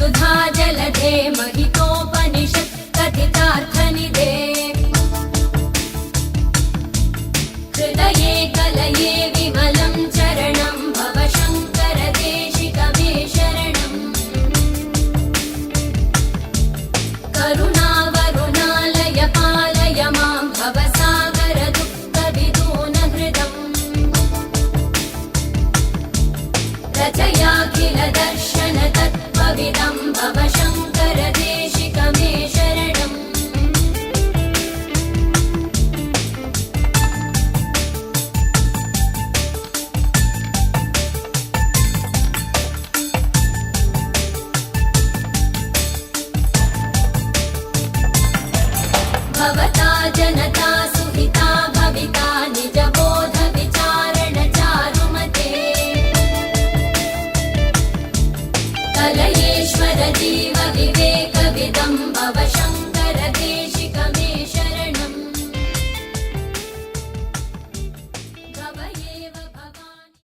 सुधा जलधे महितोपनिषत् कथितार्थनिधे हृदये कलये विमलं चरणं भव शङ्कर देशिकमे शरणम् करुणावरुणालय पालय मां भवसागर दुःखविदूनहृदम् रचयाखिल दर्शन तत्त्वविदं भव शङ्कर देशिकमे शरणम् भवता जनता सुहिता भविता निजबोध विचारण चारुमते कलयेश्वर जीव विवेकविदं भव शङ्कर देशिकमे शरणम् भव एव भवानि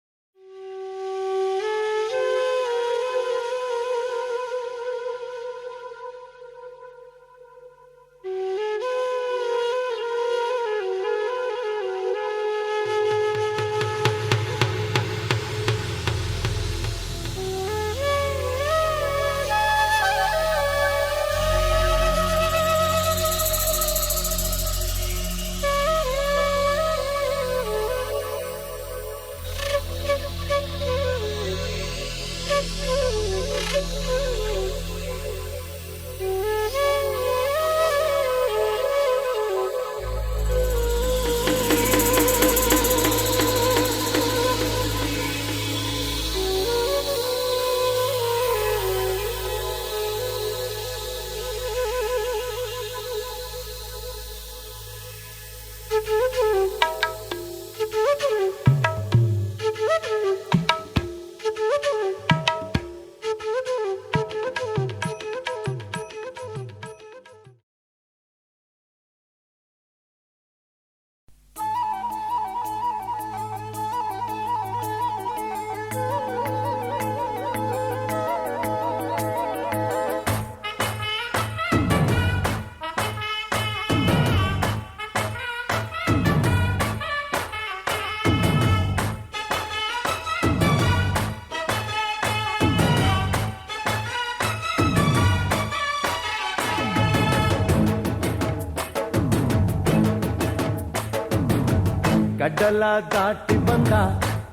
ಕಡಲ ದಾಟಿ ಬಂದ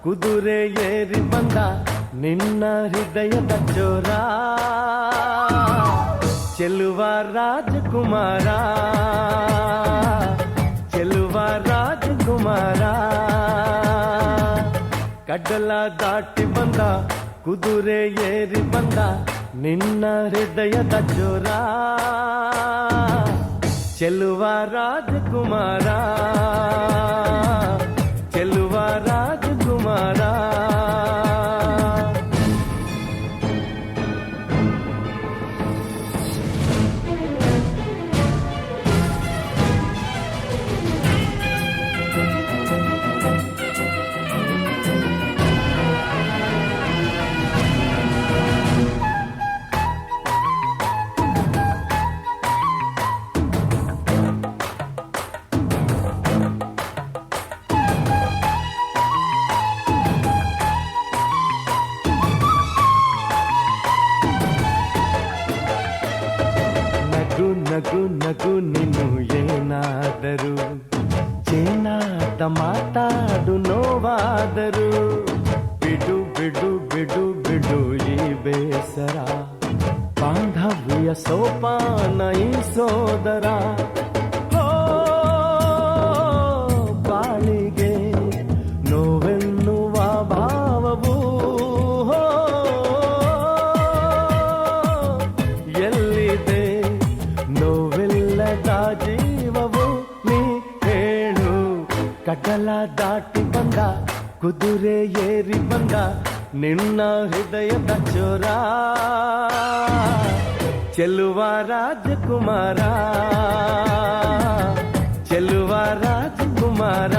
ಕುದುರೆ ಏರಿ ಬಂದ ನಿನ್ನ ಹೃದಯದ ಚೋರ ಚೆಲುವ ರಾಜಕುಮಾರ ಚೆಲುವ ರಾಜಕುಮಾರ ಕಡಲ ದಾಟಿ ಬಂದ ಕುದುರೆ ಏರಿ ಬಂದ ನಿನ್ನ ಹೃದಯದ ಚೋರ ಚೆಲುವ ರಾಜಕುಮಾರ ಚೆಲುವ ರಾಜಕುಮಾರ ನಗು ನಗು ನೀನು ಏನಾದರೂ ಚೇನಾಟ ಮಾತಾಡು ನೋವಾದರೂ ಬಿಡು ಬಿಡು ಬಿಡು ಬಿಡು ಈ ಬೇಸರ ಬಾಂಧವ್ಯ ಸೋಪಾನ ಈ ಸೋದರ ಬಾಳಿಗೆ ನೋವೆನ್ನುವ ಭಾವವು ಎಲ್ಲಿದೆ ನೋವಿಲ್ಲದ ಜೀವವು ನೀ ಹೇಳು ಕಡಲ ದಾಟಿ ಬಂದ ಕುದುರೆ ಏರಿ ಬಂದ ನಿನ್ನ ಹೃದಯದ ಚೋರ ಚೆಲುವ ರಾಜಕುಮಾರ ಚೆಲುವ ರಾಜಕುಮಾರ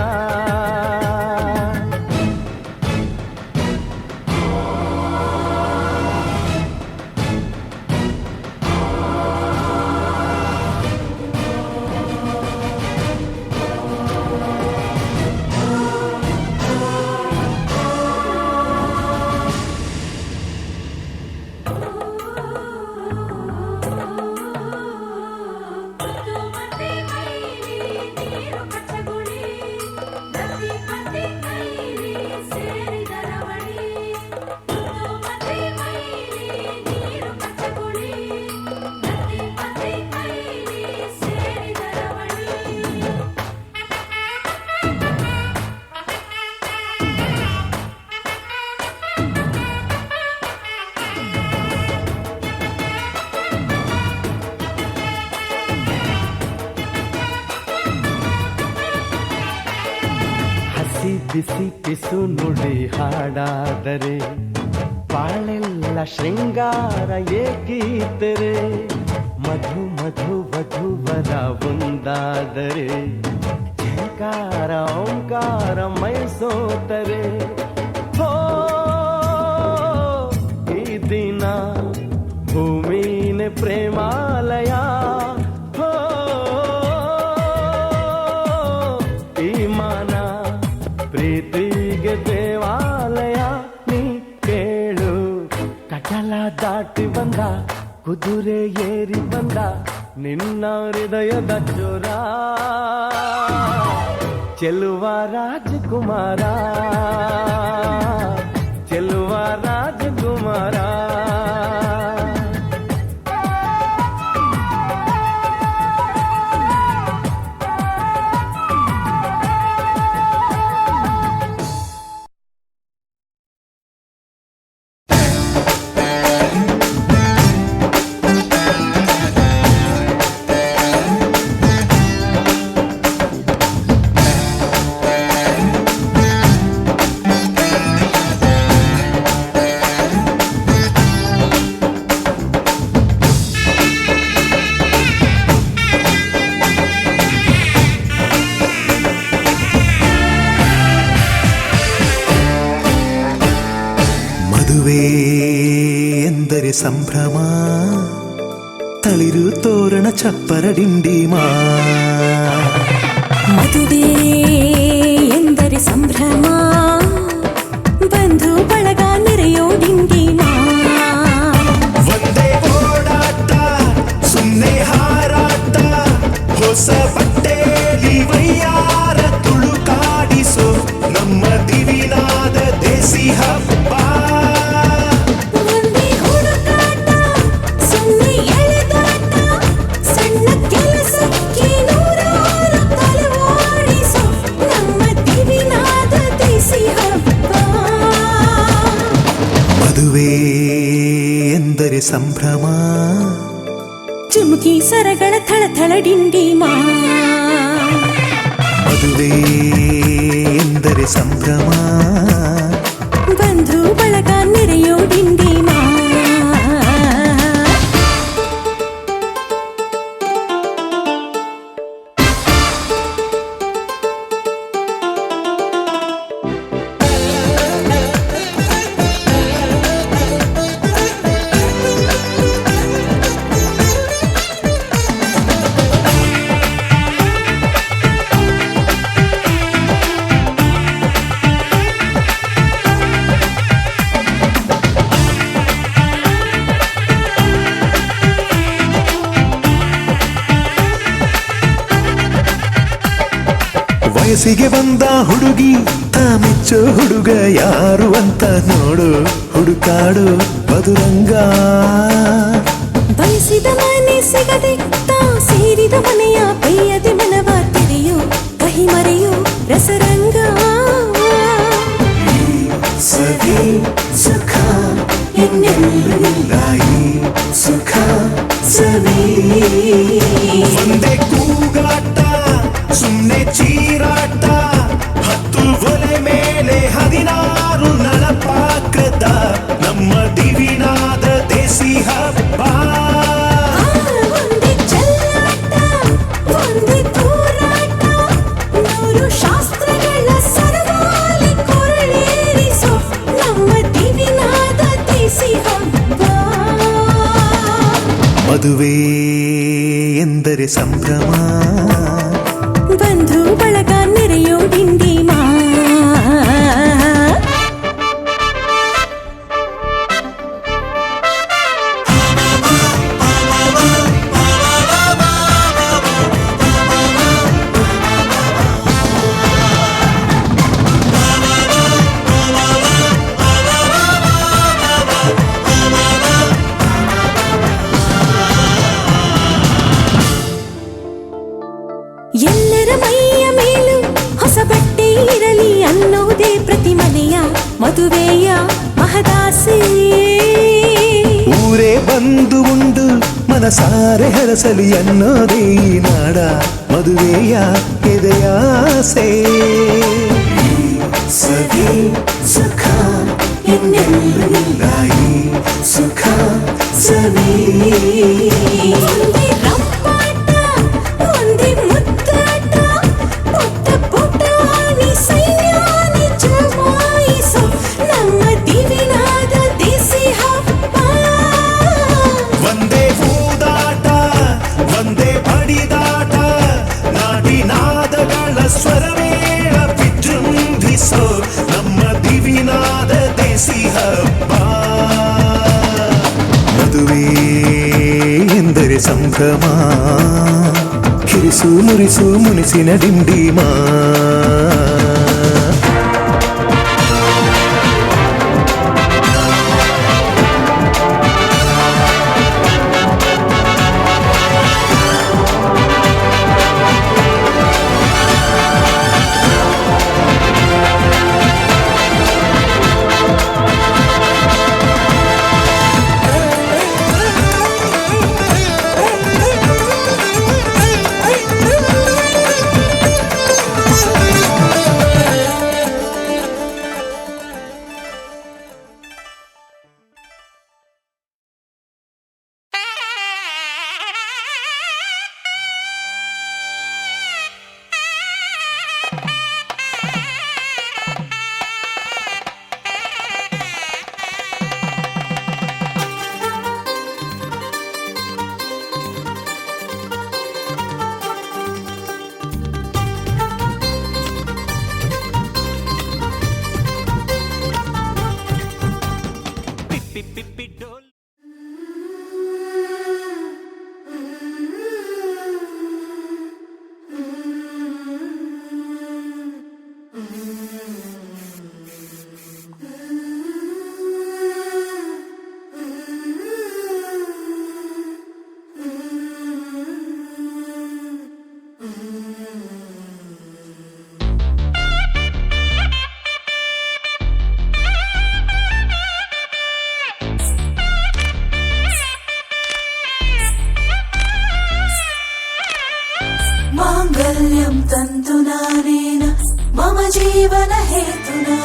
ಬಿಸಿ ಪಿಸು ನುಡಿ ಹಾಡಾದರೆ ಬಾಳೆಲ್ಲ ಶೃಂಗಾರ ಏಕೀತರೆ ಮಧು ಮಧು ವಧುವರ ಒಂದಾದರೆ ಝಂಕಾರ ಓಂಕಾರ ಮೈಸೋತರೆ ಹೋ ಈ ದಿನ ಭೂಮಿನೇ ಪ್ರೇಮಾಲಯ ಹೋ ಈ ಮಾನ ಪ್ರೀತಿಗೆ ದೇವಾಲಯ ನೀ ಕೇಳು ಕಟಲ ದಾಟಿ ಬಂದ ಕುದುರೆ ಏರಿ ಬಂದ ನಿನ್ನ ಹೃದಯದ ಚೋರ ಚೆಲುವ ರಾಜಕುಮಾರ ಚೆಲುವ ರಾಜಕುಮಾರ ಮದುವೆ ಎಂದರೆ ಸಂಭ್ರಮ, ತಳಿರು ತೋರಣ ಚಪ್ಪರ ಡಿಂಡಿಮಾ. ಮದುವೆ ಎಂದರೆ ಸಂಭ್ರಮ, ಬಂಧು ಬಳಗ ನೆರೆಯೋ ಡಿಂಡಿಮಾ. ಒಂದೇ ಓಡಾಟ ಸುಮ್ಮನೆ ಹಾರಾಟ, ಹೊಸ ಬಟ್ಟೆಲಿ ವೈಯಾರ ತುಳುಕಾಡಿಸೋ ನಮ್ಮ ದಿವಿನಾದ ದೇಸಿ ಹಬ್ಬ. ಮದುವೆ ಎಂದರೆ ಸಂಭ್ರಮ, ಚುಮುಕಿ ಸರಗಳ ಥಳಥಳ ಡಿಂಡಿಮಾ. ಮದುವೆ ಎಂದರೆ ಸಂಭ್ರಮ, ಬಂಧು ಬಳಗ ನೆರೆಯೋ ಡಿಂಡಿಮಾ. ವಯಸ್ಸಿಗೆ ಬಂದ ಹುಡುಗಿ ತಾ ಮೆಚ್ಚೋ ಹುಡುಗ ಯಾರು ಅಂತ ನೋಡು, ಹುಡುಕಾಡು ಮಧುರಂಗ. ಬಯಸಿದ ಮನೆ ಸಿಗದೆ ತಾ ಸೇರಿದ ಮನೆಯ ಬೈಯದೆ ಮನವ ತೆರೆಯೋ, ಕಹಿ ಮರೆಯೋ ರಸರಂಗ. ಸವಿ ಸುಖ ಇನ್ನೆಲ್ಲೂ ಇಲ್ಲ ಈ ಸುಖ ಸವಿ. ಒಂದೇ ಕೂಗಾಟ ಸುಮ್ಮನೆ ಚೀರಾಟ, 10 ಒಲೆ ಮೇಲೆ 16 ನಳಪಾಕದ ನಮ್ಮ ದಿವಿನಾದ ದೇಸಿ ಹಬ್ಬ. ಒಂದೇ ಚೆಲ್ಲಾಟ ಒಂದೇ ತೂರಾಟ, 100 ಶಾಸ್ತ್ರಗಳ ಸರವಾಲಿ ಕೊರಳೇರಿಸೋ ನಮ್ಮ ದಿವಿನಾದ ದೇಸಿ ಹಬ್ಬ. ಮದುವೆ ಎಂದರೆ ಸಂಭ್ರಮ, ಬಂಧು ಬಳಗ ನೆರೆಯೋ ಡಿಂಡಿಮಾ. ಎಲ್ಲರ ಮೈಯ ಮೇಲೂ ಹೊಸ ಬಟ್ಟೆ ಇರಲಿ ಅನ್ನೋದೇ ಪ್ರತಿ ಮನೆಯ ಮದುವೆಯ ಮಹದಾಸೆ. ಊರೇ ಬಂದು ಉಂಡು ಮನಸಾರೆ ಹರಸಲಿ ಅನ್ನೋದೇ ಈ ನಾಡ ಮದುವೆಯ ಎದೆಯಾಸೆ. ಸವಿ ಸುಖ ಇನ್ನೆಲ್ಲೂ ಇಲ್ಲ ಈ ಸುಖ ಸವಿ. ಒಂದೇ ರಂಪಾಟ, ಒಂದೇ ಮುದ್ದಾಟ, ಪುಟ್ಟ ಪುಟಾಣಿ ಸೈನ್ಯಾನಿ ಜಮಾಯಿಸೋ ನಮ್ಮ ದಿವಿನಾದ ದೇಸಿ ಹಬ್ಬ. ಒಂದೇ ಊದಾಟ, ಒಂದೇ ಬಡಿದಾಟ, ನಾಡಿನಾದಗಳ ಸ್ವರಮೇಳ ವಿಜೃಂಭಿಸೋ ನಮ್ಮ ದಿವಿನಾದ ದೇಸಿ ಹಬ್ಬ. ಮದುವೆ ಎಂದರೆ ಸಂಭ್ರಮ, ಕಿರಿಸು ಮುರಿಸು ಮುನಿಸಿನ ಡಿಂಡಿಮಾ. माङ्गल्यं तन्तुनानेन मम जीवन हेतुना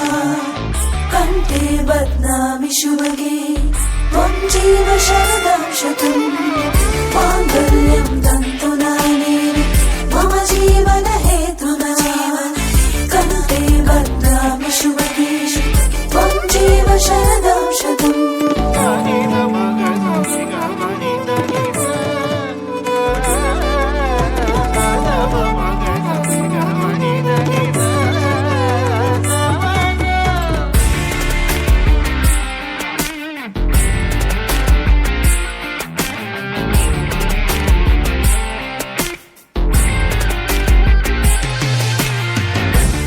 कण्ठे बध्नामि शुभगे त्वं जीव शरदां शतम्. माङ्गल्यं तन्तुनानेन मम जीवन हेतुना कण्ठे बध्नामि शुभगे त्वं जीव शरदां शतम्.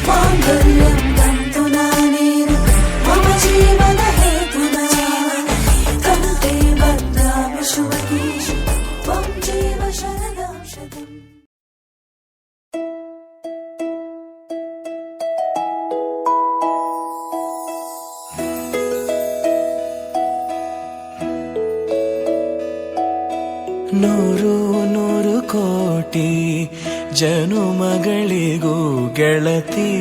माङ्गल्यं तन्तुनानेन मम जीवन हेतुना कण्ठे बध्नामि शुभगे त्वं जीव शरदां शतम्. ನೂರು ನೂರು ಕೋಟಿ ಜನುಮಗಳಿಗೂ ಗೆಳತಿ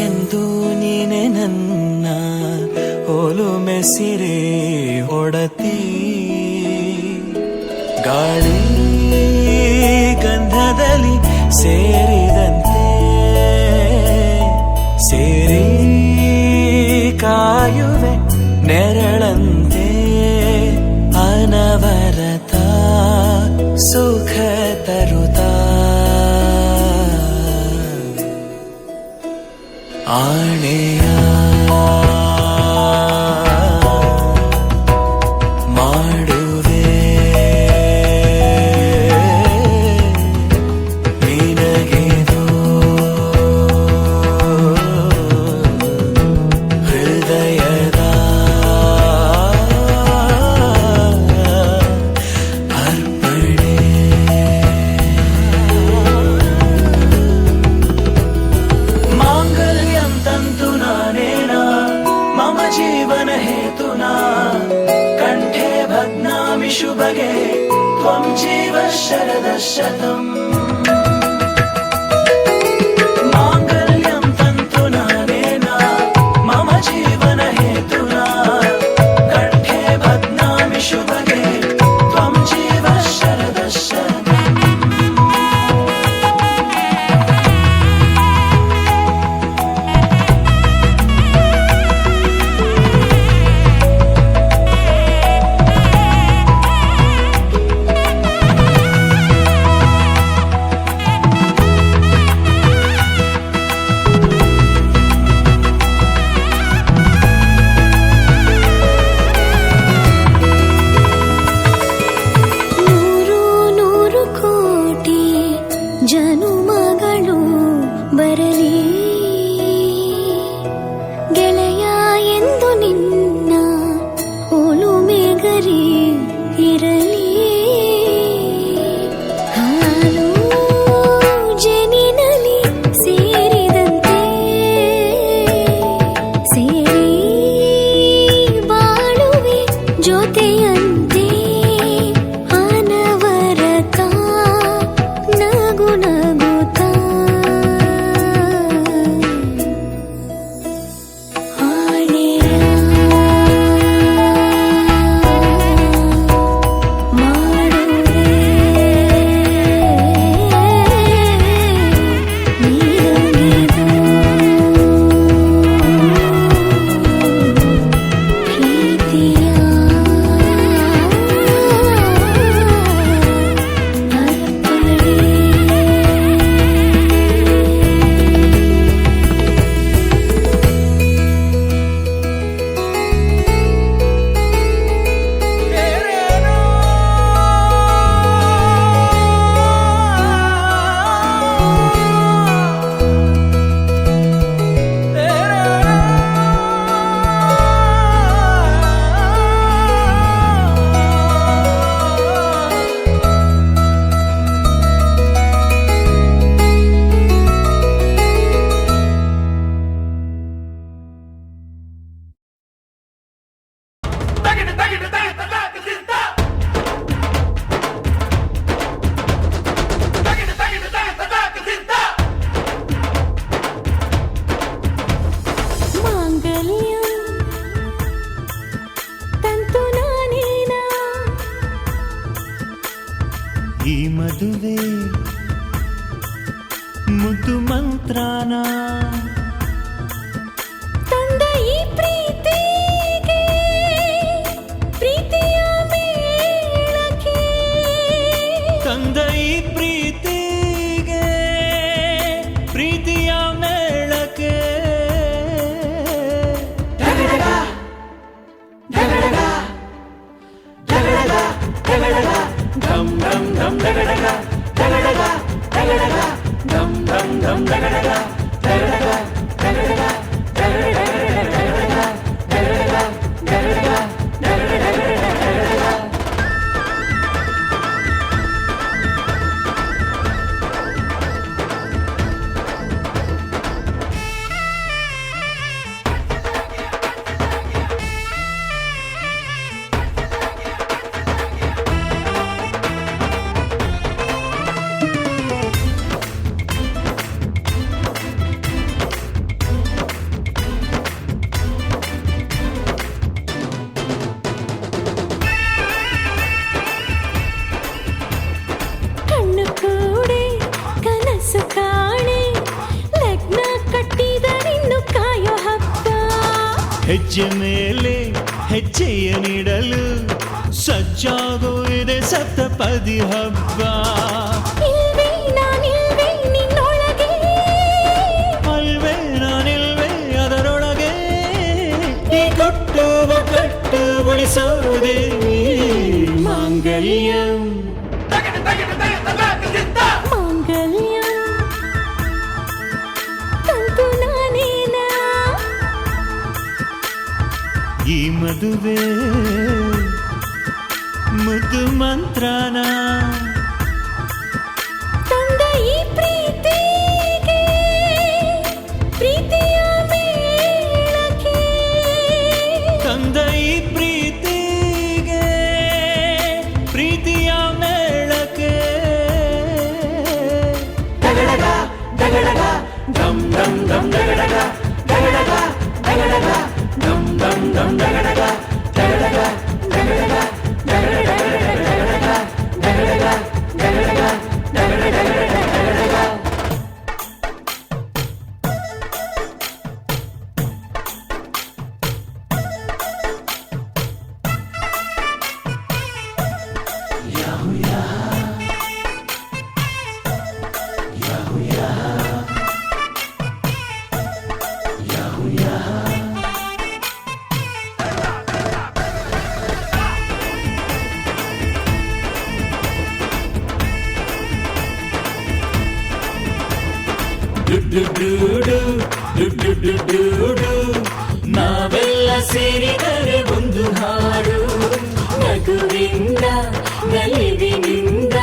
ಎಂದು ನೀನೆ ನನ್ನ ಒಲುಮೆ ಸಿರೆ ಒಡತಿ. ಗಾಳಿ ಗಂಧದಲ್ಲಿ ಸೇರಿದಂತೆ ಸೇರಿ ಕಾಯುವೆ ನೆರಳಂತೆ ಅನವರತ ಸುಖ ತರುತ್ತಾ ಆಣೆಯ ಮಾಡುವೆ ನಿನಗೆದು ಹೃದಯದ ಅರ್ಪಣೆ. ಮಾಂಗಲ್ಯಂ ತಂತು ನಾನೇನ ಮಮ ಜೀವನ ಹೇತುನಾ ಕಂಠೆ ಬಧ್ನಾಮಿ ಶುಭಗೆ ತ್ವಂ ಜೀವ ಶರದ ಶತಂ. ಮಾಂಗಲ್ಯ ಮಾಂಗಲ್ಯಂ ತಂತು ನಾನೇನಾ ಈ ಮದುವೆ ಮುದ್ದು ಮಂತ್ರಾನ ತಂದ ಈ ಪ್ರೀತಿಗೆ ಪ್ರೀತಿಯ ಮೇಳಕ್ಕೆ ತಂದ ಈ ಪ್ರೀತಿಗೆ ಪ್ರೀತಿಯ ಮೇಳಕ್ಕೆ ಢಮ್ ಢಮ್ ಢಮ್ ಡಗಡಗ ಡಗಡಗ ಡಗಡಗ ಢಮ್ ಢಮ್ ಢಮ್ ಡಗಡಗ ಡಗಡಗ ಡಗಡಗ ಕಣ್ಣು ಕೂಡೆ ಕನಸು ಕಾಣೆ ಲಗ್ನ ಕಟ್ಟಿದರಿನ್ನು ಕಾಯೋ ಹಬ್ಬ ಹೆಜ್ಜೆ ಮೇಲೆ ಹೆಜ್ಜೆಯ ನೀಡಲು ಸಜ್ಜಾಗೋ ಇದೆ ಸಪ್ತಪದಿ ಹಬ್ಬ ಇಲ್ವೇ ನಾನಿಲ್ವೇ ನಿನ್ನೊಳಗೆ ಅಲ್ವೇ ನಾನಿಲ್ವೇ ಅದರೊಳಗೆ ಈ ಕಟ್ಟುವ ಕಟ್ಟು ಉಳಿಸೋದೇ ಮಾಂಗಲ್ಯಂ ಮಾಂಗಲ್ಯಂ ತಂತು ನಾನೇನಾ ಈ ಮದುವೆ ಮುದ್ದು ಮಂತ್ರನ ತಂದ ಈ ಪ್ರೀತಿಗೆ ಪ್ರೀತಿಯ ಮೇಳಕ್ಕೆ ತಂದ ಈ ಪ್ರೀತಿಗೆ ಪ್ರೀತಿಯ ಮೇಳಕ್ಕೆ ಡಗಡಗ ಡಗಡಗ ಢಮ್ ಢಮ್ ಢಮ್ ಡಗಡಗ ಡಗಡಗ ಡಗಡಗ ಢಮ್ ಢಮ್ ಢಮ್ ಡಗಡಗ ಡಗಡಗ ಡಗಡಗ ನಾವೆಲ್ಲ ಸೇರಿದರೆ ಒಂದು ಹಾಡು ನಗುವಿಂದ ನಲಿವಿನಿಂದ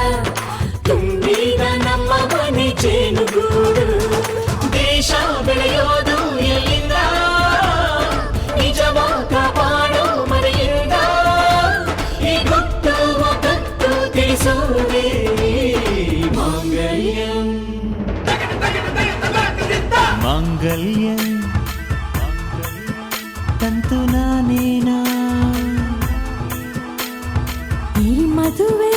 ತುಂಬಿದ ನಮ್ಮ ಮನೆ ಜೇನುಗೂಡು ದೇಶ ಬೆಳೆಯೋದು ಎಲ್ಲಿಂದ ನಿಜವಾದ ಕಾಪಾಡೋ ಮನೆಯಿಂದ ಈ ಗುಟ್ಟು ಒಗ್ಗಟ್ಟು ತಿಳಿಸೋದೇ ಮಾಂಗಲ್ಯಂ ಮಾಂಗಲ್ಯಂ ತಂತು ನಾನೇನಾ ಈ ಮದುವೆ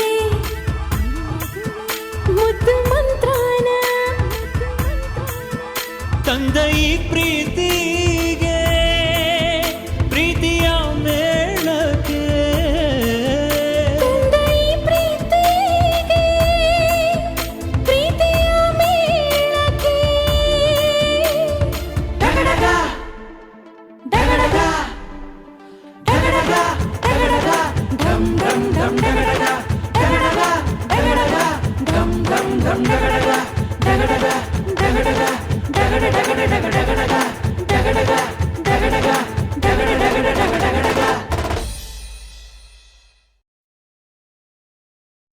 ಮುದ್ದು ಮಂತ್ರನ ತಂದ ಈ ಪ್ರೀತಿಗೆ ಪ್ರೀತಿಯ ಮೇಳಕ್ಕೆ ತಂದ ಈ ಪ್ರೀತಿಗೆ ಪ್ರೀತಿಯ ಮೇಳಕ್ಕೆ ಡಗಡಗ ಡಗಡಗ ಡಗಡಗ ಡಗಡಗ ಢಮ್ ಢಮ್ ಢಮ್ ಡಗಡಗ ಡಗಡಗ ಡಗಡಗ ಢಮ್ ಢಮ್ ಢಮ್ ಡಗಡಗ ಡಗಡಗ ಡಗಡಗ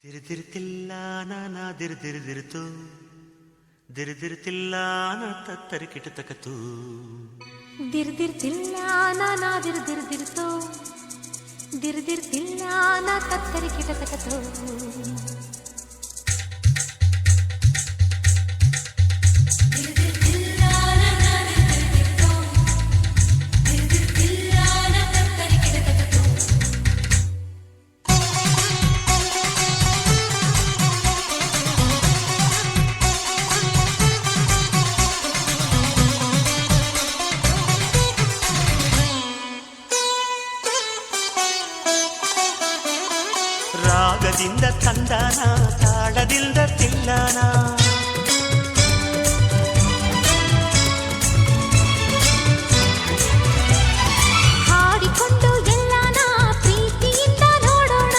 ದಿರ್ದಿರ್ತಿಲ್ಲ ನಾನಾ ದಿರ್ದಿರ್ದಿರ್ತು ದಿರ್ದಿರ್ತಿಲ್ಲ ನಾ ತತ್ತರಿಕಿಟ ತಕತು ದಿರ್ದಿರ್ತಿಲ್ಲ ನಾನಾ ದಿರ್ದಿರ್ದಿರ್ತೋ ದಿರ್ದಿರ್ತಿಲ್ಲ ನಾ ತತ್ತರಿ ಕಿಟತಕತೋ ರಾಗದಿಂದ ತಂದಾನ ತಾಳದಿಂದ ತಿಲ್ಲಾನ ಹಾಡಿಕೊಂಡು ಎಲ್ಲಾನ ಪ್ರೀತಿಯಿಂದ ನೋಡೋಣ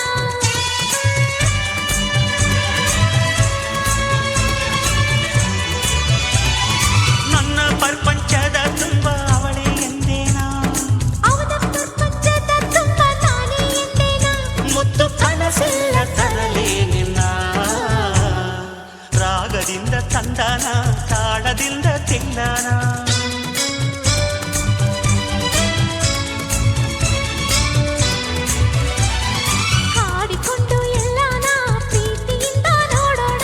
ನನ್ನ ಪ್ರಪಂಚದ ತುಂಬ ಅವಳೇ ಎಂದೇನಾ ಅವನ ಪ್ರಪಂಚದ ತುಂಬ ನಾನೇ ಎಂದೇನ ಮುತ್ತು ಕನಸಿಲ್ಲ ತರಲೇ ನಿನ್ನ ರಾಗದಿಂದ ತಂದಾನ ತಾಳದಿಂದ ತಿಲ್ಲಾನ ಹಾಡಿಕೊಂಡು ಎಲ್ಲಾನ ಪ್ರೀತಿಯಿಂದ ನೋಡೋಣ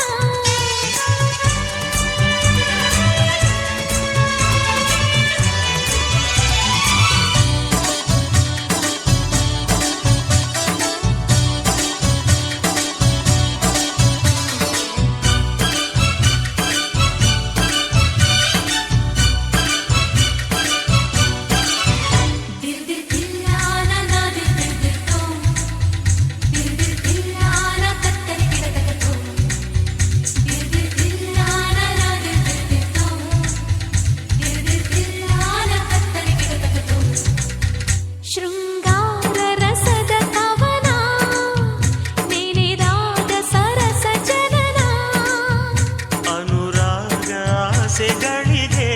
ಶೃಂಗಾರ ರಸದ ಕವನ ನೆನೆದಾದ ಸರಸ ಜನನ ಅನುರಾಗ ಆಸೆಗಳಿಗೆ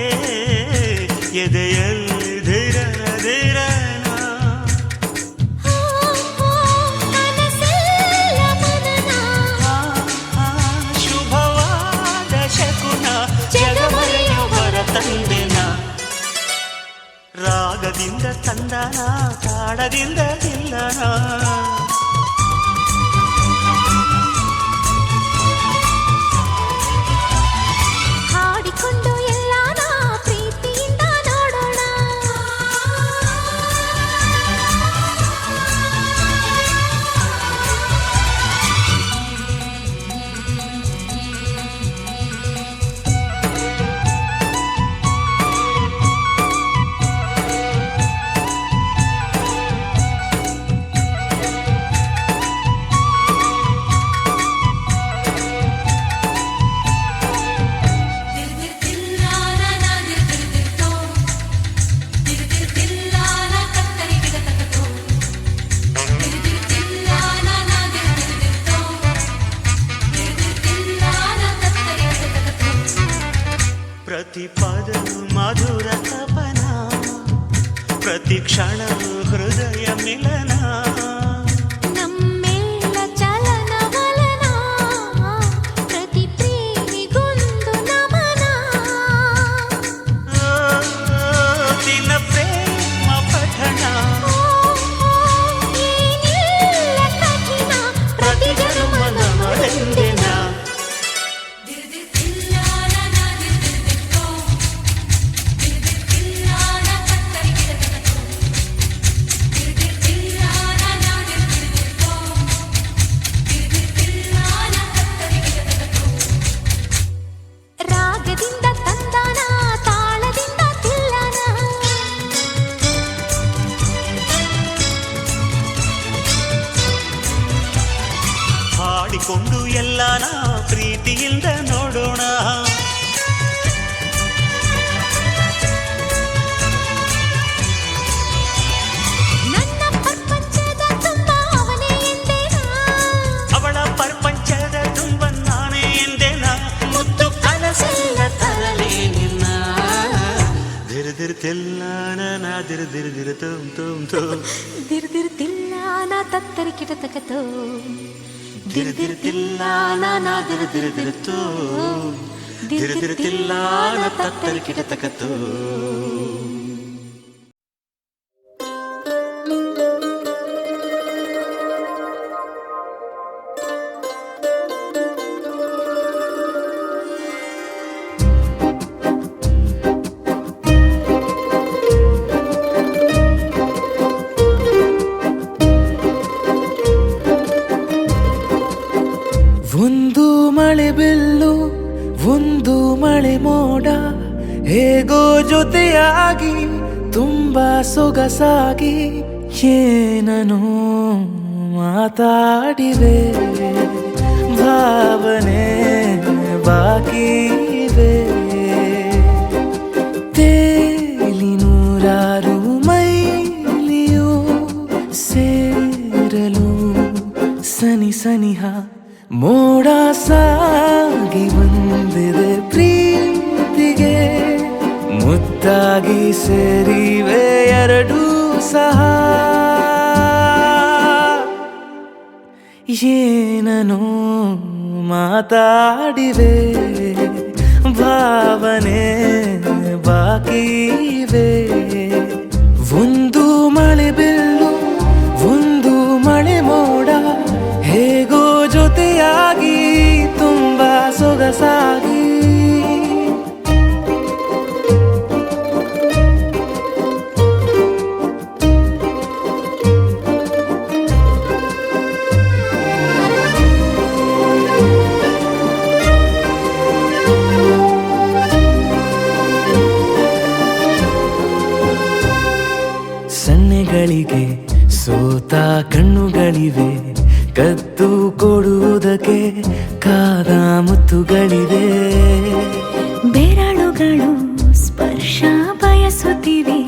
ಎದೆಯಲ್ಲಿ ಧಿರನ ಧಿರನ ಕನಸೆಲ್ಲ ಮನನ ಶುಭವಾದ ಶಕುನ ಜಗಮರೆಯವರ ತಂದೆನ ರಾಗದಿಂದ ತಂದನ ತಾಳದಿಂದ ತಿಲ್ಲನ ಹಾಡಿಕೊಂಡು ಎಲ್ಲಾನ ಪ್ರೀತಿಯಿಂದ ನೋಡೋಣ ಪ್ರತಿ ಪದವು ಮಧುರ ತಪನ ಪ್ರತಿ ಕ್ಷಣ ಹೃದಯ ಮಿಲನ ನಮ್ಮೆಲ್ಲ ಚಲನ ವಲನ ಪ್ರತಿ ಪ್ರೇಮಿಗೊಂದು ನಮನ ದಿನ ಪ್ರೇಮ ಪಠಣ ಏನಿಲ್ಲ ಕಠಿಣ ಪ್ರತಿ ಜನ್ಮದ ಮರೆಂದಿನ ರಾಗದಿಂದ ತಂದಾನ ತಾಳದಿಂದ ತಿಲ್ಲನ ಹಾಡಿಕೊಂಡು ಎಲ್ಲಾನ ಪ್ರೀತಿಯಿಂದ ನೋಡೋಣ ನನ್ನ ಪ್ರಪಂಚದ ತುಂಬ ಅವನೇ ಎಂದೇನ ಅವಳ ಪ್ರಪಂಚದ ತುಂಬ ನಾನೇ ಎಂದೆನ ಮುತ್ತು ಕನಸಿಲ್ಲ ತರಲೇ ನಿನ್ನ ದಿರ್ದಿರ್ತಿಲ್ಲ ನಾ ದಿರ್ದಿರ್ದಿರ ತುಮ್ ತುಮ್ ತುಮ್ ದಿರ್ದಿರ್ತಿಲ್ಲ ನಾ ತತ್ತರಿ ಕಿಟತಕತೋ ದಿರ್ದಿರ್ತಿಲ್ಲ ನಾ ದಿರ್ದಿರ್ದಿರತೋ ದಿರ್ದಿರ್ತಿಲ್ಲ ನಾ ತತ್ತರಿ ಕಿಟತಕತೋ ಮಳೆ ಬಿಲ್ಲು ಒಂದು ಮಳೆ ಮೋಡ ಹೇಗೋ ಜೊತೆಯಾಗಿ ತುಂಬಾ ಸೊಗಸಾಗಿ ಏನನು ಮಾತಾಡಿವೆ ಭಾವನೆ ಬಾಕಿ ಇವೆ ತೇಲಿ ನೂರಾರು ಮೈಲಿಯು ಸೇರಲು ಸನಿ ಸನಿಹ ಮೋಡ ಸಾಗಿ ಬಂದಿದೆ ಪ್ರೀತಿಗೆ ಮುದ್ದಾಗಿ ಸೇರಿವೆ ಎರಡೂ ಸಹ ಏನನು ಮಾತಾಡಿವೆ ಭಾವನೆ ಬಾಕಿ ಇವೆ ಒಂದು ಮಳೆ ಬಿಲ್ಲು ಒಂದು ಮಳೆ ಮೋಡ ಹೇಗೋ ಜೊತೆಯಾಗಿ ತುಂಬಾ ಸೊಗಸಾಗಿ ಸನ್ನೆಗಳಿಗೆ ಸೋತ ಕಣ್ಣುಗಳಿವೆ ಕದ್ದು ಕೊಡುವುದಕ್ಕೆ ಕಾದ ಮುತ್ತುಗಳಿವೆ ಬೆರಳುಗಳು ಸ್ಪರ್ಶ ಬಯಸುತ್ತಿವೆ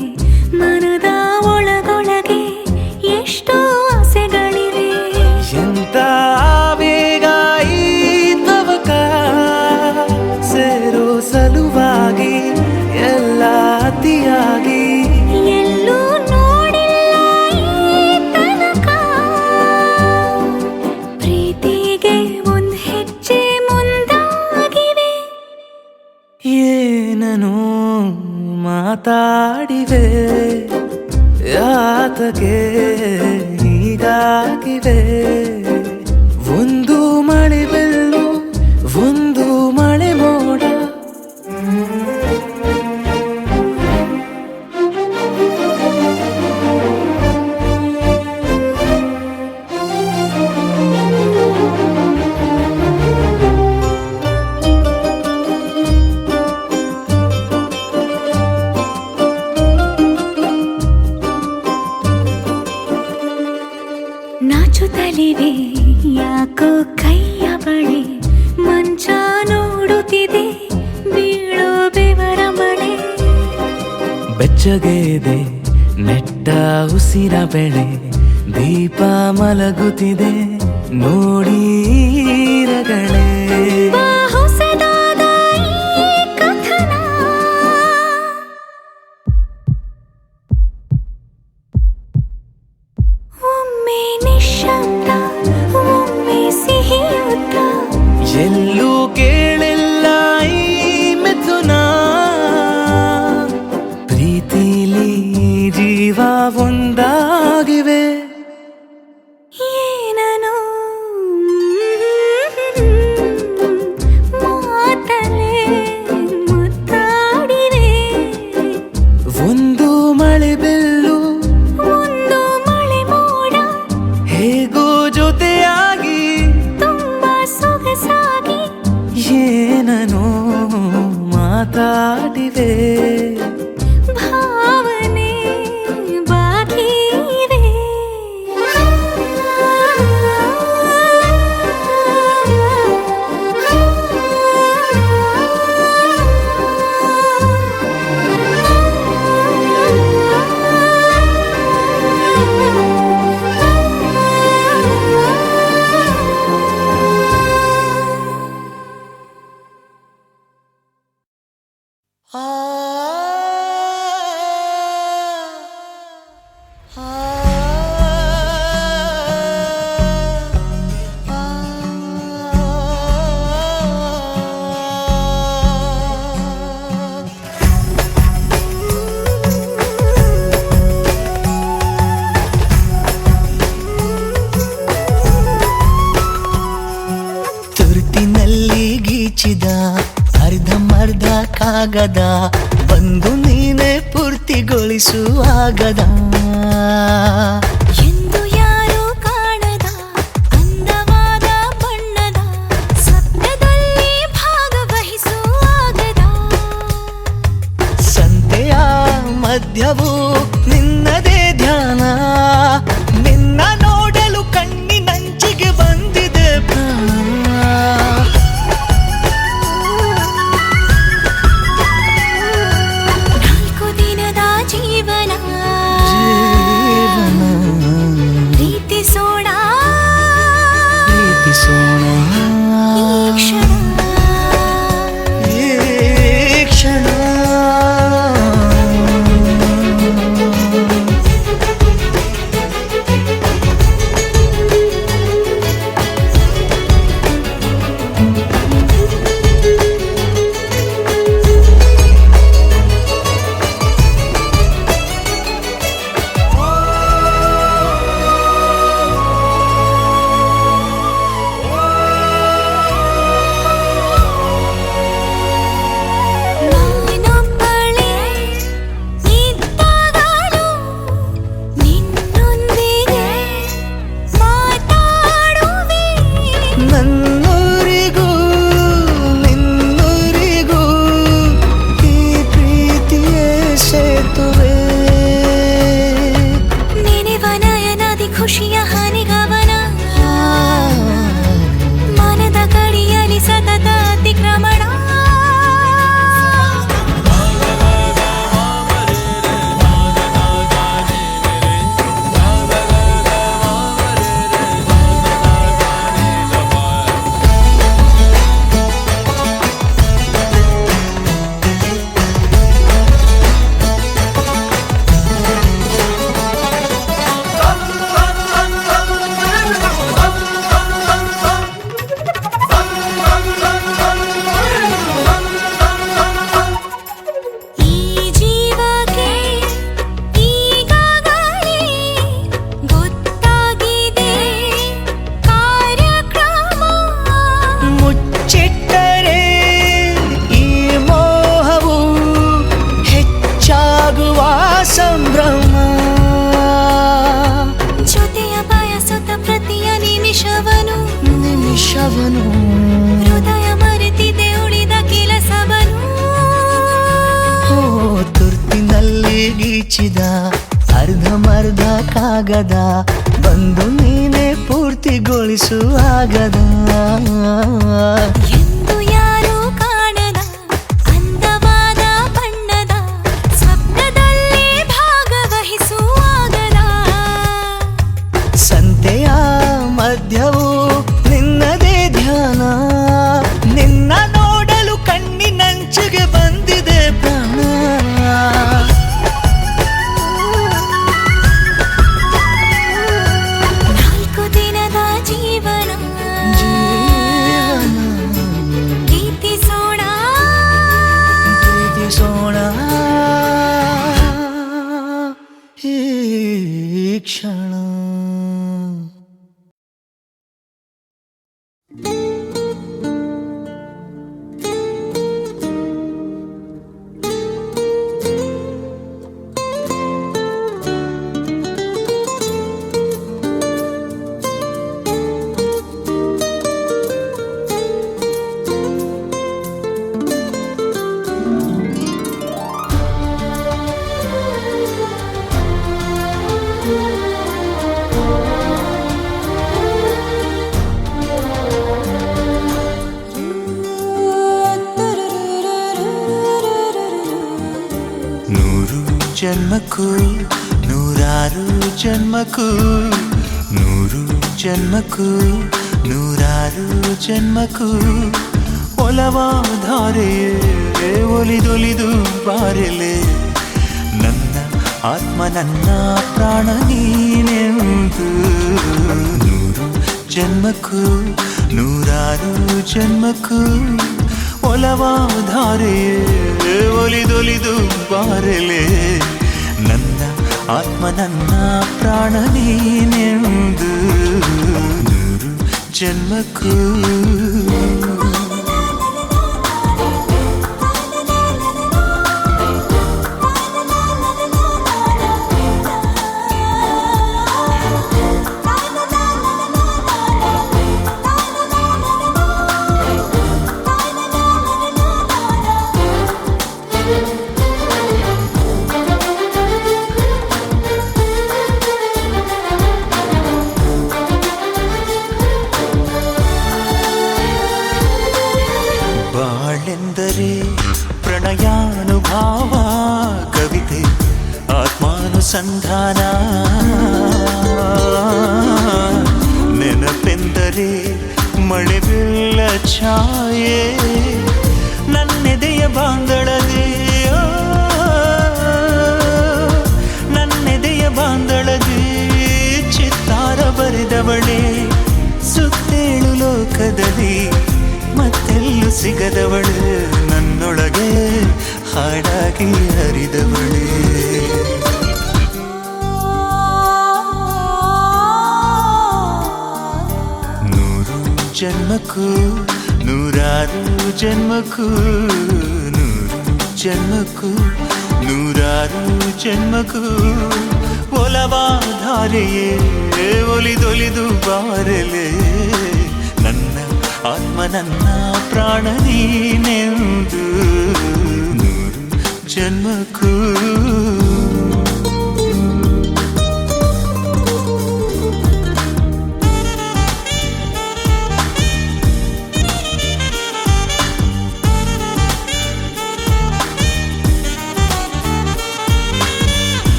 ಮನದ ಒಳಗೊಳಗೆ ಎಷ್ಟೋ ಆಸೆಗಳಿವೆ ಎಂತ ಆವೇಗ ಈ ತವಕ ಸೇರೋ ಸಲುವಾಗಿ ಎಲ್ಲ ಅತಿಯಾಗಿ ಎಲ್ಲೂ ನೋಡಿಲ್ಲ ಈ ತನಕ ಪ್ರೀತಿಗೆ ಒಂದ್ ಹೆಜ್ಜೆ ಮುಂದಾಗಿವೆ ಏನನು ಮಾತಾಡಿವೆ ಯಾತಕ್ಕೆ ಹೀಗಾಗಿವೆ ಒಂದು ಮಳೆ ಬಿಲ್ಲು ಒಂದು ಮಳೆ ಮೋಡ ನಾಚುತ್ತಲಿವೆ ಯಾಕೋ ಕೈಯ ಬಳೆ ಮಂಚ ನೋಡುತ್ತಿದೆ ಬೀಳೋ ಬೆವರ ಮಳೆ ಬೆಚ್ಚಗೆದೆ ನೆಟ್ಟ ಉಸಿರ ಬೆಳೆ ದೀಪ ಮಲಗುತ್ತಿದೆ ನೋಡಿ ರಗಳೇ ಬಾ ಹೊಸದಾದ ಈ ಕಥನ ಒಮ್ಮೆ ನಿಶ್ಶಬ್ದ ಒಮ್ಮೆ ಸಿಹಿಯುತ್ತ ಎಲ್ಲೂ ಕೇಳಿಲ್ಲ ಈ ಮಿಥುನ ಪ್ರೀತಿಲಿ ಜೀವ ಒಂದಾಗಿವೆ ಏನನು ಮಾತಲೆ ಮುತ್ತಾಡಿವೆ ಒಂದು ಮಳೆ ಬಿಲ್ಲು ಒಂದು ಮಳೆ ಮೋಡ ಹೇಗೋ ಜೊತೆಯಾಗಿ ತುಂಬಾ ಸೊಗಸಾಗಿ ಏನನೋ ಮಾತಾಡಿವೆ ಭಾವನೆ ಬಾಕಿ ಇವೆ ತುರ್ತಿನಲ್ಲಿ ಗೀಚಿದ ಅರ್ಧಮರ್ಧ ಕಾಗದ ಬಂದು ನೀನೆ ಪೂರ್ತಿಗೊಳಿಸುವಾಗದ ಎಂದು ಯಾರು ಕಾಣದ ಅಂದವಾದ ಬಣ್ಣದ ಸತ್ಯದಲ್ಲಿ ಖುಷಿಯ ಹನಿಗವನ ಮನದ ಕಡಿಯಲಿ ಸತತ ಅತಿಕ್ರಮಣ ಸಂಭ್ರಮ ಜೊತೆಯ ಬಯಸುತ್ತ ಪ್ರತಿಯ ನಿಮಿಷವನು ಹೃದಯ ಮರೆತಿದೆ ಉಳಿದ ಕೆಲಸವನು ತುರ್ತಿನಲ್ಲಿ ಗೀಚಿದ ಅರ್ಧಮರ್ಧ ಕಾಗದ ಬಂದು ನೀನೇ ಪೂರ್ತಿಗೊಳಿಸುವಾಗದ ಎಂದು ಯಾರೂ ಕಾಣದ ಅಂದವಾದ ಬಣ್ಣದ ಸ್ವಪ್ನದಲ್ಲಿ ಭಾಗವಹಿಸುವಾಗದ ಸಂತೆಯ ಮಧ್ಯವು ನಿನ್ನದೇ ಧ್ಯಾನ ನಿನ್ನ ನೋಡಲು ಕಣ್ಣಿನಂಚಿಗೆ ಬಂದಿದೆ ಪ್ರಾಣ ನಾಲ್ಕು ದಿನದ ಜೀವನ ಪ್ರೀತಿಸೋಣ ಈ ಕ್ಷಣ ಜನ್ಮಕ್ಕೂ ನೂರಾರು ಜನ್ಮಕ್ಕೂ ನೂರು ಜನ್ಮಕ್ಕೂ ನೂರಾರು ಜನ್ಮಕ್ಕೂ ಒಲವಾಧಾರೆಯೇ ಒಲಿದೊಲಿದು ಬಾರೆಲೆ ನನ್ನ ಆತ್ಮ ನನ್ನ ಪ್ರಾಣ ನೀನೆಂದು ನೂರು ಜನ್ಮಕ್ಕೂ ನೂರಾರು ಜನ್ಮಕ್ಕೂ ಒಲವಾಧಾರೆಯೇ ಒಲಿದೊಲಿದು ಬಾರೆಲೆ ನನ್ನ ಆತ್ಮ ನನ್ನ ಪ್ರಾಣ ನೀನೆಂದು ನೂರು ಜನ್ಮಕ್ಕೂ ಬಾಳೆಂದರೆ ಪ್ರಣಯಾನುಭಾವ ಕವಿತೆ ಆತ್ಮಾನುಸಂಧಾನ ನೆನಪೆಂದರೆ ಮಳೆ ಬೆಲ್ಲ ಛಾಯೆ ನನ್ನೆದೆಯ ಬಾಂದಳದೆ ನನ್ನೆದೆಯ ಬಾಂದಳದೆ ಚಿತ್ತಾರ ಬರೆದವಳೆ ಸುತ್ತೇಳು ಲೋಕದಲ್ಲಿ ಮತ್ತೆಲ್ಲೂ ಸಿಗದವಳು ನನ್ನೊಳಗೆ ಹಾಡಾಗಿ ಹರಿದವಳೇ ನೂರು ಜನ್ಮಕ್ಕೂ ನೂರಾರು ಜನ್ಮಕ್ಕೂ ನೂರು ಜನ್ಮಕ್ಕೂ ನೂರಾರು ಜನ್ಮಕ್ಕೂ ಒಲವಾಧಾರೆಯೇ ಒಲಿದೊಲಿದು ಬಾರೆಲೆ ನನ್ನ ಆತ್ಮ ನನ್ನ ಪ್ರಾಣ ನೀನೆಂದು ನೂರು ಜನ್ಮಕ್ಕೂ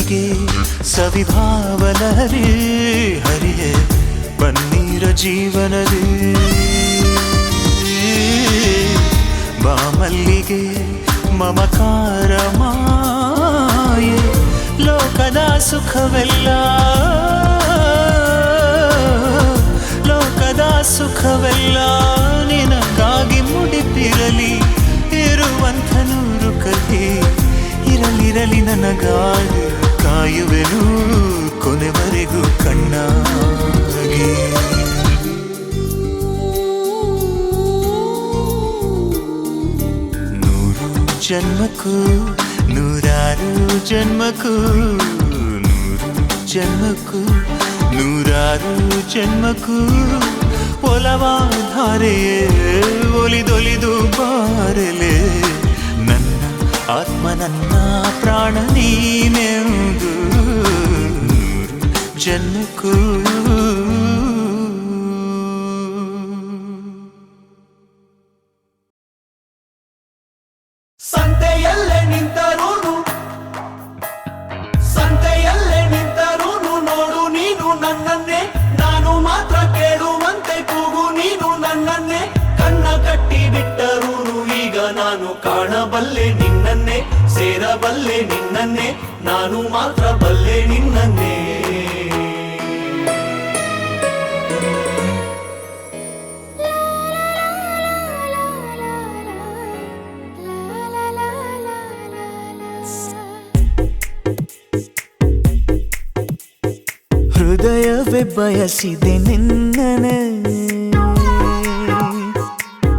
ಸವಿಗೆ ಸವಿಭಾವಲಹರಿ ಹರಿಯೇ ಪನ್ನೀರ ಜೀವನದಿ ಬಾಮಲ್ಲಿಗೆ ಮಮಕಾರ ಮಾಯೆ ಲೋಕದ ಸುಖವೆಲ್ಲ ಲೋಕದ ಸುಖವೆಲ್ಲ ನಿನಗಾಗಿ ಮುಡಿಪಿರಲಿ ಇರುವಂಥ ನೂರು ಕಥೆ ಇರಲಿರಲಿ ನನಗಾಗಿ ಕಾಯುವೆನು ಕೊನೆವರೆಗೂ ಕಣ್ಣಾಗಿ ನೂರು ಜನ್ಮಕ್ಕೂ ನೂರಾರು ಜನ್ಮಕ್ಕೂ ನೂರು ಜನ್ಮಕ್ಕೂ ನೂರಾರು ಜನ್ಮಕ್ಕೂ ಒಲವಾಧಾರೆಯೇ ಒಲಿದೊಲಿದು ಬಾರಲೆ ನನ್ನ ಆತ್ಮ ನನ್ನ ಪ್ರಾಣ ನೀನೆಂದು ನೂರು ಜನ್ಮಕ್ಕೂ ಸಂತೆಯಲ್ಲೇ ನಿಂತರೂನು ನೋಡು ನೀನು ನನ್ನನ್ನೇ ನಾನು ಮಾತ್ರ ಕೇಳುವಂತೆ ಕೂಗು ನೀನು ನನ್ನನ್ನೇ ಕಣ್ಣ ಕಟ್ಟಿ ಬಿಟ್ಟರೂನು ಈಗ ನಾನು ಕಾಣಬಲ್ಲೆ ನಿನ್ನನ್ನೇ ಸೇರಬಲ್ಲೆ ನಿನ್ನನ್ನೇ ನಾನು ಮಾತ್ರ ಬಲ್ಲೆ ನಿನ್ನನ್ನೇ ಹೃದಯವೇ ಬಯಸಿದೆ ನಿನ್ನನೆ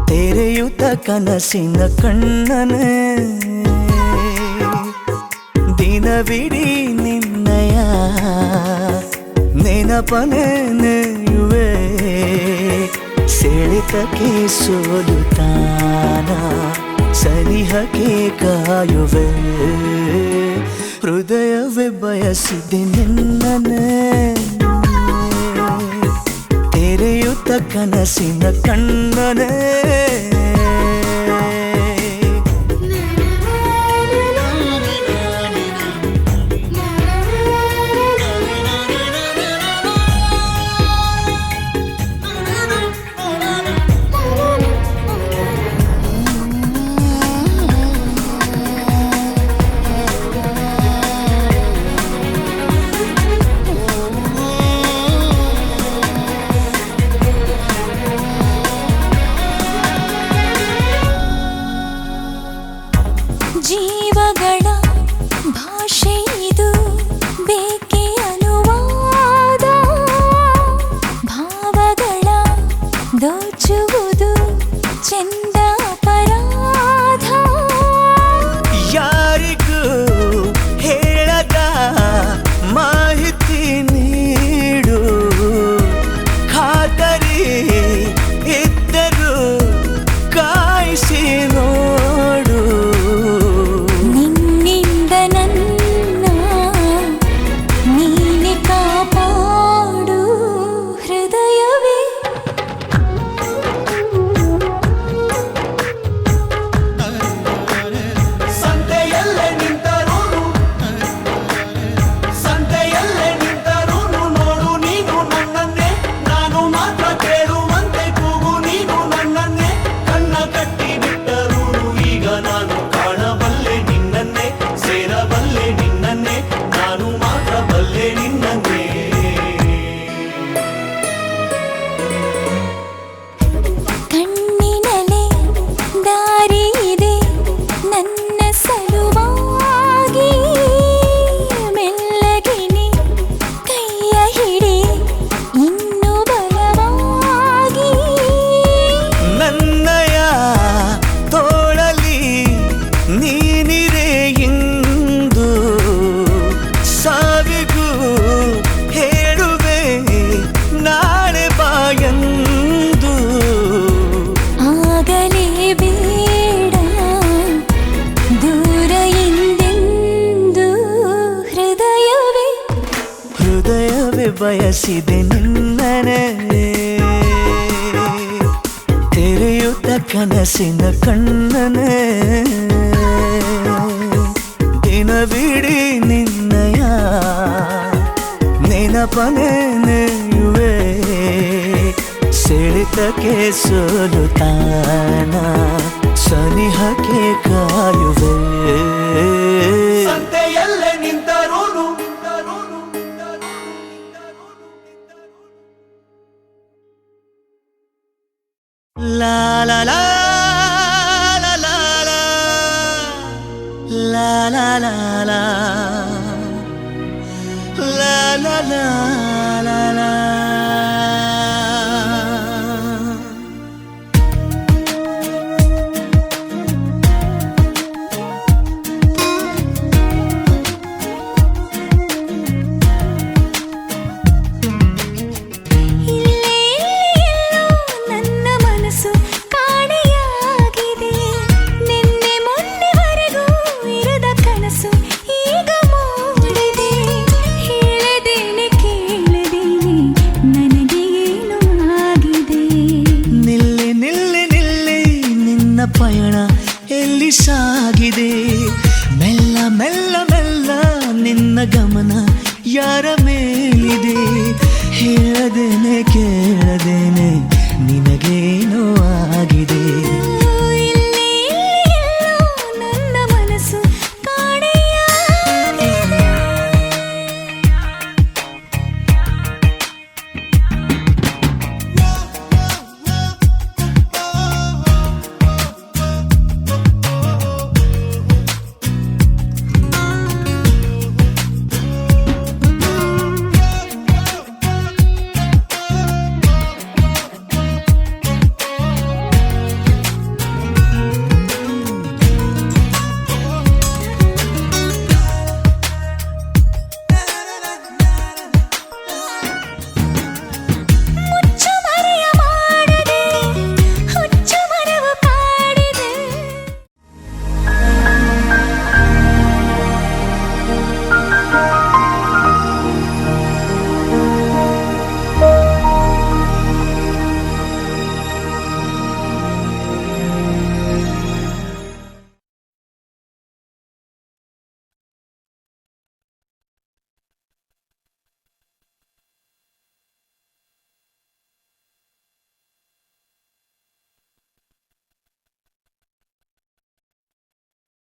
ತೆರೆಯುತ್ತ ಕನಸಿನ ಕಣ್ಣನೆ ದಿನವಿಡೀ ನಿನ್ನಯ ನೆನಪನೆ ನೆಯುವೆ ಸೆಳೆತಕ್ಕೆ ಸೋಲುತ್ತಾನ ಸನಿಹಕ್ಕೆ ಕಾಯುವೆ ಹೃದಯವೇ ಬಯಸಿದೆ ನಿನ್ನನೆ ತೆರೆಯುತ್ತ ಕನಸಿನ ಕಣ್ಣನೆ ಜೀವಗಳ ಭಾಷೆ ಇದು ಬೇಕೆ ಅನುವಾದ ಭಾವಗಳ ದೋಚುವುದು ಚೆಂದ ಅಪರಾಧ ಯಾರಿಗೂ ಹೇಳದ ಮಾಹಿತಿ ನೀಡು ಖಾತರಿ ಇದ್ದರೂ ಕಾಯಿಸಿ ನೋಡು ನಿನ್ನಿಂದ ನನ್ನ ನೀನೆ ಕಾಪಾಡು ಹೃದಯವೇ ಸಂತೆಯಲ್ಲೇ ನಿಂತರೂನು ನೋಡು ನೀನು ನನ್ನನ್ನೇ ನಾನು ಮಾತ್ರ ಕೇಳುವಂತೆ ಕೂಗು ನೀನು ನನ್ನನ್ನೇ ಕಣ್ಣ ಕಟ್ಟಿ ಬಿಟ್ಟರೂನು ಈಗ ನಾನು ಕಾಣಬಲ್ಲೆ ನಿನ್ನನ್ನೇ ಸೇರಬಲ್ಲೆ ನಿನ್ನನ್ನೇ ನಾನು ಮಾತ್ರ ಬಲ್ಲೆ ನಿನ್ನನ್ನೇ ಕಣ್ಣಿನಲೆ ದಾರಿ ಇದೆ ನನ್ನ ಸಲುವಾಗಿ ಮೆಲ್ಲಗಿನಿ ಕೈಯ ಹಿಡಿ ಇನ್ನು ಬಲವಾಗಿ ನನ್ನಯ ತೋಳಲಿ ನೀನಿರೆ ಇಂದು ಸಾವಿಗೂ ಹೇಳುವೆ ನಾಳೆ ಬಾಯಂದು ಆಗಲೇ ಬೇಡ ದೂರ ಎಂದೆಂದು ಹೃದಯವೇ ಹೃದಯವೇ ಬಯಸಿದೆ ನಿನ್ನನೆ ತೆರೆಯುತ್ತ ಕನಸಿನ ಕಣ್ಣನೆ ದಿನವಿಡೀ ನಿನ್ನಯ ನೆನಪನೆ ನೆಯುವೆ ಸೆಳೆತಕ್ಕೆ ಸೋಲುತ್ತಾನ ಸನಿಹಕ್ಕೆ ಕಾಯುವೆ ಸಂತೆಯಲ್ಲೇ ನಿಂತರೂನು ಲಾ ಲಾ ಲಾ ಲಾ ಲಾ ಲಾ ಲಾ ಲಾ ಲಾ ಲಾ ಲಾ ಲಾ